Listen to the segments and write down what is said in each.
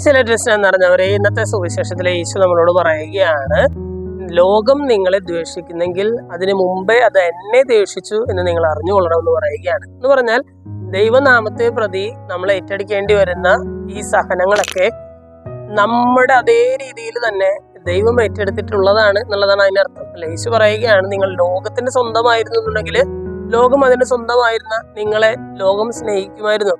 ചില പ്രശ്നം നിറഞ്ഞവരെ, ഇന്നത്തെ സുവിശേഷത്തിലെ യേശു നമ്മളോട് പറയുകയാണ്, ലോകം നിങ്ങളെ ദ്വേഷിക്കുന്നെങ്കിൽ അതിനു മുമ്പേ അത് എന്നെ ദ്വേഷിച്ചു എന്ന് നിങ്ങൾ അറിഞ്ഞുകൊള്ളണമെന്ന് പറയുകയാണ്. എന്ന് പറഞ്ഞാൽ ദൈവനാമത്തെ പ്രതി നമ്മൾ ഏറ്റെടുക്കേണ്ടി വരുന്ന ഈ സഹനങ്ങളൊക്കെ നമ്മുടെ അതേ രീതിയിൽ തന്നെ ദൈവം ഏറ്റെടുത്തിട്ടുള്ളതാണ് എന്നുള്ളതാണ് അതിന്റെ അർത്ഥം. അല്ലെ, യേശു പറയുകയാണ്, നിങ്ങൾ ലോകത്തിന്റെ സ്വന്തമായിരുന്നു എന്നുണ്ടെങ്കിൽ ലോകം അതിന്റെ സ്വന്തമായിരുന്ന നിങ്ങളെ ലോകം സ്നേഹിക്കുമായിരുന്നു.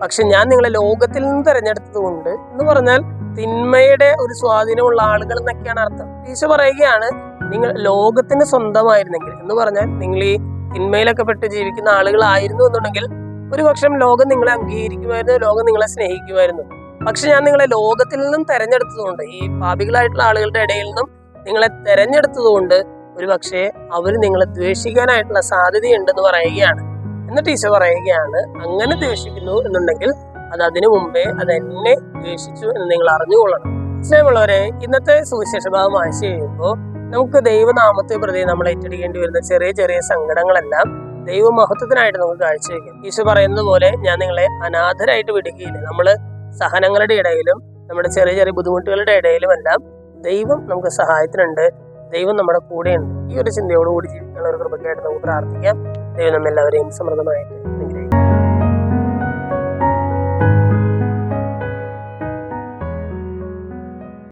പക്ഷെ ഞാൻ നിങ്ങളെ ലോകത്തിൽ നിന്ന് തെരഞ്ഞെടുത്തത് കൊണ്ട് എന്ന് പറഞ്ഞാൽ തിന്മയുടെ ഒരു സ്വാധീനമുള്ള ആളുകൾ എന്നൊക്കെയാണ് അർത്ഥം. ഈശോ പറയുകയാണ്, നിങ്ങൾ ലോകത്തിന് സ്വന്തമായിരുന്നെങ്കിൽ എന്ന് പറഞ്ഞാൽ നിങ്ങൾ ഈ തിന്മയിലൊക്കെ പെട്ട് ജീവിക്കുന്ന ആളുകളായിരുന്നു എന്നുണ്ടെങ്കിൽ ഒരുപക്ഷം ലോകം നിങ്ങളെ അംഗീകരിക്കുമായിരുന്നു, ലോകം നിങ്ങളെ സ്നേഹിക്കുമായിരുന്നു. പക്ഷെ ഞാൻ നിങ്ങളെ ലോകത്തിൽ നിന്നും തെരഞ്ഞെടുത്തതുകൊണ്ട്, ഈ പാപികളായിട്ടുള്ള ആളുകളുടെ ഇടയിൽ നിന്നും നിങ്ങളെ തെരഞ്ഞെടുത്തതുകൊണ്ട് ഒരുപക്ഷെ അവർ നിങ്ങളെ ദ്വേഷിക്കാനായിട്ടുള്ള സാധ്യതയുണ്ടെന്ന് പറയുകയാണ്. എന്നിട്ട് ഈശോ പറയുകയാണ്, അങ്ങനെ ദ്വേഷിക്കുന്നു എന്നുണ്ടെങ്കിൽ അത് അതിനു മുമ്പേ അത് എന്നെ ദ്വേഷിച്ചു എന്ന് നിങ്ങൾ അറിഞ്ഞുകൊള്ളണം. സ്നേഹമുള്ളവരെ, ഇന്നത്തെ സുവിശേഷ ഭാഗം വായിച്ചു കഴിയുമ്പോൾ നമുക്ക് ദൈവനാമത്തെ പ്രതി നമ്മൾ ഏറ്റെടുക്കേണ്ടി വരുന്ന ചെറിയ ചെറിയ സങ്കടങ്ങളെല്ലാം ദൈവമഹത്വത്തിനായിട്ട് നമുക്ക് കാഴ്ചവെക്കും. ഈശോ പറയുന്നത് പോലെ, ഞാൻ നിങ്ങളെ അനാഥരായിട്ട് വിടുകയില്ല. നമ്മള് സഹനങ്ങളുടെ ഇടയിലും നമ്മുടെ ചെറിയ ചെറിയ ബുദ്ധിമുട്ടുകളുടെ ഇടയിലും എല്ലാം ദൈവം നമുക്ക് സഹായത്തിനുണ്ട്, ദൈവം നമ്മുടെ കൂടെയുണ്ട്. ഈ ഒരു ചിന്തയോടുകൂടി ജീവിക്കാനുള്ള ഒരു കൃപയ്ക്കായിട്ട് നമുക്ക് പ്രാർത്ഥിക്കാം. ദൈവം നമ്മെല്ലാവരെയും സമൃദ്ധമായിട്ട്